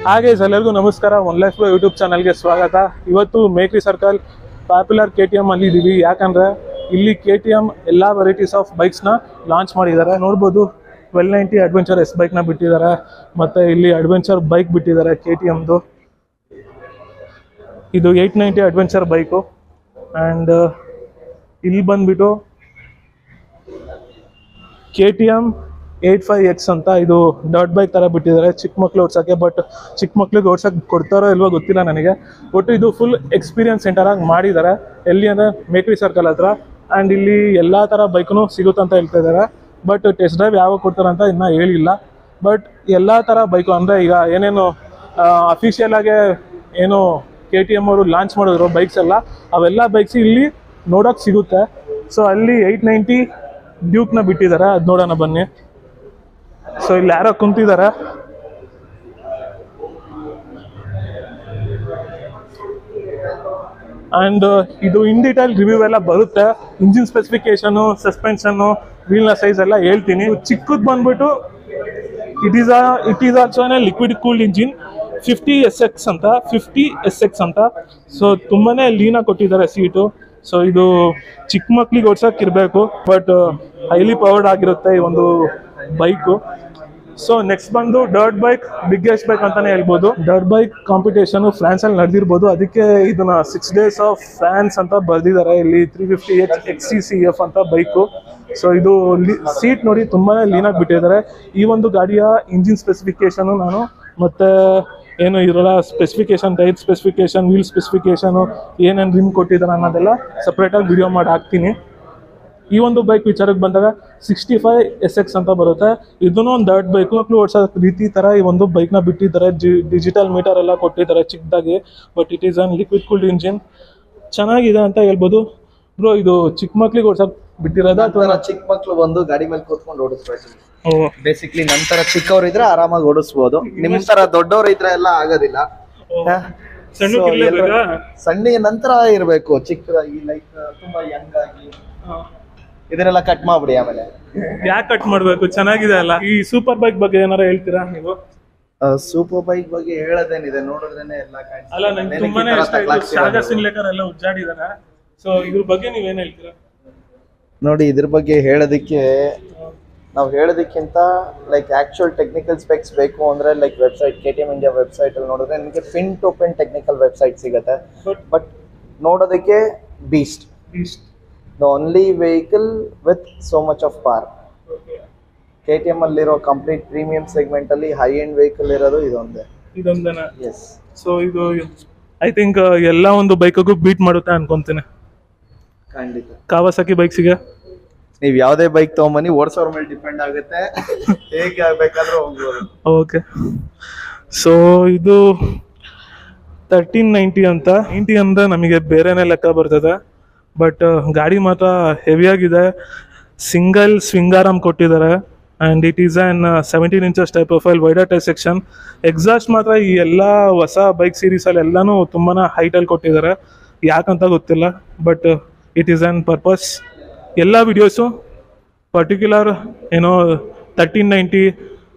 ಹಾಗೆ ಎಲ್ಲರಿಗೂ ನಮಸ್ಕಾರ. ಒನ್ ಲೈಫ್ ಯೂಟ್ಯೂಬ್ ಚಾನಲ್ಗೆ ಸ್ವಾಗತ. ಇವತ್ತು ಮೇಕ್ರಿ ಸರ್ಕಲ್ ಪಾಪ್ಯುಲರ್ KTM ಅಲ್ಲಿ ಇದ್ದೀವಿ. ಯಾಕಂದರೆ ಇಲ್ಲಿ KTM ಎಲ್ಲ ವೆರೈಟೀಸ್ ಆಫ್ ಬೈಕ್ಸ್ನ ಲಾಂಚ್ ಮಾಡಿದ್ದಾರೆ. ನೋಡ್ಬೋದು 1290 ಅಡ್ವೆಂಚರ್ ಎಸ್ ಬೈಕ್ನ ಬಿಟ್ಟಿದ್ದಾರೆ, ಮತ್ತು ಇಲ್ಲಿ ಅಡ್ವೆಂಚರ್ ಬೈಕ್ ಬಿಟ್ಟಿದ್ದಾರೆ KTMದು. ಇದು 890 ಅಡ್ವೆಂಚರ್ ಬೈಕು. ಆ್ಯಂಡ್ ಇಲ್ಲಿ ಬಂದುಬಿಟ್ಟು KTM 85X ಅಂತ ಇದು ಡಾಟ್ ಬೈಕ್ ಥರ ಬಿಟ್ಟಿದ್ದಾರೆ ಚಿಕ್ಕ ಮಕ್ಳು ಓಡ್ಸೋಕ್ಕೆ. ಬಟ್ ಚಿಕ್ಕ ಮಕ್ಳಿಗೆ ಓಡ್ಸೋಕ್ಕೆ ಕೊಡ್ತಾರೋ ಇಲ್ವೋ ಗೊತ್ತಿಲ್ಲ ನನಗೆ. ಒಟ್ಟು ಇದು ಫುಲ್ ಎಕ್ಸ್ಪೀರಿಯನ್ಸ್ ಸೆಂಟರಾಗಿ ಮಾಡಿದ್ದಾರೆ. ಎಲ್ಲಿ ಅಂದರೆ ಮೇಕ್ರಿ ಸರ್ಕಲ್ ಹತ್ರ. ಆ್ಯಂಡ್ ಇಲ್ಲಿ ಎಲ್ಲ ಥರ ಬೈಕೂ ಸಿಗುತ್ತಂತ ಹೇಳ್ತಾ ಇದ್ದಾರೆ. ಬಟ್ ಟೆಸ್ಟ್ ಡ್ರೈವ್ ಯಾವಾಗ ಕೊಡ್ತಾರೆ ಅಂತ ಇನ್ನೂ ಹೇಳಿಲ್ಲ. ಬಟ್ ಎಲ್ಲ ಥರ ಬೈಕು ಅಂದರೆ ಈಗ ಏನೇನು ಅಫಿಷಿಯಲಾಗೆ ಏನು KTM ಅವರು ಲಾಂಚ್ ಮಾಡಿದ್ರು ಬೈಕ್ಸ್ ಎಲ್ಲ, ಅವೆಲ್ಲ ಬೈಕ್ಸ್ ಇಲ್ಲಿ ನೋಡೋಕ್ಕೆ ಸಿಗುತ್ತೆ. ಸೊ ಅಲ್ಲಿ 890 ಡ್ಯೂಕ್ನ ಬಿಟ್ಟಿದ್ದಾರೆ, ಅದು ನೋಡೋಣ ಬನ್ನಿ. ಸೊ ಇಲ್ಲಿ ಯಾರೋ ಕುಂತಿದ್ದಾರೆ. ಆ್ಯಂಡ್ ಇದು ಇನ್ ಡೀಟೇಲ್ ರಿವ್ಯೂ ಎಲ್ಲ ಬರುತ್ತೆ. ಇಂಜಿನ್ ಸ್ಪೆಸಿಫಿಕೇಶನು, ಸಸ್ಪೆನ್ಷನ್ನು, ವೀಲ್ನ ಸೈಜ್ ಎಲ್ಲ ಹೇಳ್ತೀನಿ. ಚಿಕ್ಕದು ಬಂದ್ಬಿಟ್ಟು it is also liquid cooled engine 50SX ಅಂತ. ಸೊ ತುಂಬಾ ಲೀನಾಗಿ ಕೊಟ್ಟಿದ್ದಾರೆ ಸೀಟು. ಸೊ ಇದು ಚಿಕ್ಕ ಮಕ್ಳಿಗೆ ಓಡ್ಸೋಕೆ ಇರಬೇಕು, ಬಟ್ ಹೈಲಿ ಪವರ್ಡ್ ಆಗಿರುತ್ತೆ ಈ ಒಂದು ಬೈಕು. ಸೊ ನೆಕ್ಸ್ಟ್ ಬಂದು ಡರ್ಟ್ ಬೈಕ್, ಬಿಗ್ಗೆಸ್ಟ್ ಬೈಕ್ ಅಂತಾನೆ ಹೇಳ್ಬೋದು. ಡರ್ಟ್ ಬೈಕ್ ಕಾಂಪಿಟೇಷನ್ ಫ್ರಾನ್ಸಲ್ಲಿ ನಡೆದಿರ್ಬೋದು, ಅದಕ್ಕೆ ಇದನ್ನ 6 days ಆಫ್ ಫ್ರಾನ್ಸ್ ಅಂತ ಬರ್ದಿದ್ದಾರೆ. ಇಲ್ಲಿ 350H XCCF ಅಂತ ಬೈಕು. ಸೊ ಇದು ಸೀಟ್ ನೋಡಿ ತುಂಬಾ ಲೀನಾಗಿ ಬಿಟ್ಟಿದ್ದಾರೆ. ಈ ಒಂದು ಗಾಡಿಯ ಇಂಜಿನ್ ಸ್ಪೆಸಿಫಿಕೇಶನು ನಾನು ಮತ್ತೆ ಏನು ಇರೋಲ್ಲ ಸ್ಪೆಸಿಫಿಕೇಶನ್, ಟೈರ್ ಸ್ಪೆಸಿಫಿಕೇಶನ್, ವೀಲ್ ಸ್ಪೆಸಿಫಿಕೇಶನು, ಏನೇನು ರಿಮ್ ಕೊಟ್ಟಿದ್ದಾರೆ ಅನ್ನೋದೆಲ್ಲ ಸಪ್ರೇಟಾಗಿ ವಿಡಿಯೋ ಮಾಡಿ ಹಾಕ್ತೀನಿ. ಈ ಒಂದು ಬೈಕ್ ವಿಚಾರಕ್ಕೆ ಬಂದಾಗ 65SX ಅಂತ ಬರುತ್ತೆ. ಇದನ್ನು ಒಂದು ಡರ್ಟ್ ಬೈಕ್ ಮಕ್ಕಳು ಓಡಿಸೋ ರೀತಿ ಥರ ಈ ಒಂದು ಬೈಕ್ನ ಬಿಟ್ಟಿದ್ದಾರೆ. ಡಿಜಿಟಲ್ ಮೀಟರ್ ಎಲ್ಲ ಕೊಟ್ಟಿದ್ದಾರೆ ಚಿಕ್ಕದಾಗಿ. But it is an liquid cooled engine. ಚೆನ್ನಾಗಿದೆ ಅಂತ ಹೇಳ್ಬೋದು. ಬ್ರೋ ಇದು ಚಿಕ್ಕ ಮಕ್ಳಿಗೆ ಓಡ್ಸೋಕೆ ಬಿಟ್ಟಿರೋದ ಅಥವಾ ಚಿಕ್ಕ ಮಕ್ಳು ಬಂದು ಗಾಡಿ ಮೇಲೆ ಕೂತ್ಕೊಂಡು ಓಡಿಸ್ಬೇಕು? ಬೇಸಿಕ್ಲಿ ನಂತರ ಚಿಕ್ಕವ್ರು ಇದ್ರೆ ಆರಾಮಾಗಿ ಓಡಿಸ್ಬೋದು. ನಿಮ್ ತರ ದೊಡ್ಡವ್ರು ಇದ್ರೆ ಎಲ್ಲ ಆಗೋದಿಲ್ಲ. ಸಣ್ಣ ನಂತರ ಇರ್ಬೇಕು, ಚಿಕ್ಕದಾಗಿ ಲೈಕ್ ತುಂಬಾ ಯಂಗ್ ಆಗಿ. ಇದನ್ನೆಲ್ಲ ಕಟ್ ಮಾಡ್ಬಿಡಿ. ಆಮೇಲೆ ಯಾಕೆ ಕಟ್ ಮಾಡ್ಬೇಕು? ಚೆನ್ನಾಗಿದೆ ಅಲ್ಲ. ಈ ಸೂಪರ್ ಬೈಕ್ ಬಗ್ಗೆ ಏನಾರ ಹೇಳ್ತೀರಾ ನೀವು? ಸೂಪರ್ ಬೈಕ್ ಬಗ್ಗೆ ಹೇಳೋದೇನಿದೆ, ನೋಡಿದ್ರೇನೆ ಎಲ್ಲ ಅಲ್ಲ, ನಂಗೆ ತುಂಬಾನೇ ಇಷ್ಟ ಆಯ್ತು. ಸಾಗರ್ ಸಿಂಗ್ಲೇಕರ್ ಎಲ್ಲ ಉಜ್ಜಾಡಿದಾರೆ. ಸೊ ಇದ್ರ ಬಗ್ಗೆ ನೀವೇನ್ ಹೇಳ್ತೀರಾ? ನೋಡಿ, ಇದ್ರ ಬಗ್ಗೆ ಹೇಳೋದಕ್ಕೆ ನಾವು ಹೇಳೋದಕ್ಕಿಂತ ಲೈಕ್ ಆಕ್ಚುಯಲ್ ಟೆಕ್ನಿಕಲ್ ಸ್ಪೆಕ್ಸ್ ಬೇಕು ಅಂದ್ರೆ like website KTM India website ಅಲ್ಲಿ ನೋಡಿದ್ರೆ ನಿಮಗೆ pin to pin technical website ಸಿಗುತ್ತೆ. ಬಟ್ ನೋಡೋದಕ್ಕೆ beast, the only vehicle with so much of power. KTM ಅಲ್ಲಿರೋ ಕಂಪ್ಲೀಟ್ ಪ್ರೀಮಿಯಂ ಸೆಗ್ಮೆಂಟ್ ಅಲ್ಲಿ ಹೈ ಎಂಡ್ ವೆಹಿಕಲ್ ಇರೋದು ಇದೊಂದೇನ? ಎಸ್. ಸೊ ಇದು ಐ ಥಿಂಕ್ ಎಲ್ಲ ಒಂದು ಬೈಕಿಗೂ ಬೀಟ್ ಮಾಡುತ್ತೆ ಅನ್ಕೊಂತೀನಿ. ಖಂಡಿತ. ಕಾವಾಸಾಕಿ ಬೈಕ್ಸಿಗೆ ನೀವು ಯಾವುದೇ ಬೈಕ್ ತಗೊಂಬನ್ನಿ, ಓಡಿಸೋರ ಮೇಲೆ ಡಿಪೆಂಡ್ ಆಗುತ್ತೆ, ಹೇಗೆ ಆಗ್ಬೇಕಾದ್ರೂ ಹೋಗ್ಬೋದು. ಓಕೆ. ಸೊ ಇದು 1390 ಅಂತ. 90 ಅಂದರೆ ನಮಗೆ ಬೇರೆನೇ ಲೆಕ್ಕ ಬರ್ತದೆ. ಬಟ್ ಗಾಡಿ ಮಾತ್ರ ಹೆವಿಯಾಗಿದೆ. ಸಿಂಗಲ್ ಸ್ವಿಂಗ್ ಆರ್ಮ್ ಕೊಟ್ಟಿದ್ದಾರೆ. And it is an 17 inches type profile, wider tyre section. Exhaust ಮಾತ್ರ ಈ ಎಲ್ಲ ಹೊಸ ಬೈಕ್ ಸೀರೀಸಲ್ಲಿ ಎಲ್ಲನೂ ತುಂಬಾ ಹೈಟಲ್ಲಿ ಕೊಟ್ಟಿದ್ದಾರೆ. ಯಾಕಂತ ಗೊತ್ತಿಲ್ಲ, but it is an purpose. ಎಲ್ಲ ವಿಡಿಯೋಸು ಪರ್ಟಿಕ್ಯುಲರ್ ಏನೋ 1390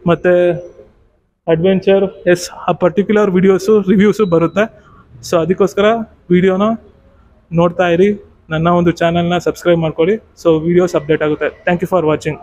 ಮತ್ತು ಅಡ್ವೆಂಚರ್ ಆ ಪರ್ಟಿಕ್ಯುಲರ್ ವಿಡಿಯೋಸು ರಿವ್ಯೂಸು ಬರುತ್ತೆ. ಸೊ ಅದಕ್ಕೋಸ್ಕರ ವಿಡಿಯೋನ ನೋಡ್ತಾ ಇರಿ. ನನ್ನ ಒಂದು ಚಾನಲ್ನ ಸಬ್ಸ್ಕ್ರೈಬ್ ಮಾಡ್ಕೊಳ್ಳಿ. ಸೊ ವಿಡಿಯೋಸ್ ಅಪ್ಡೇಟ್ ಆಗುತ್ತೆ. Thank you for watching.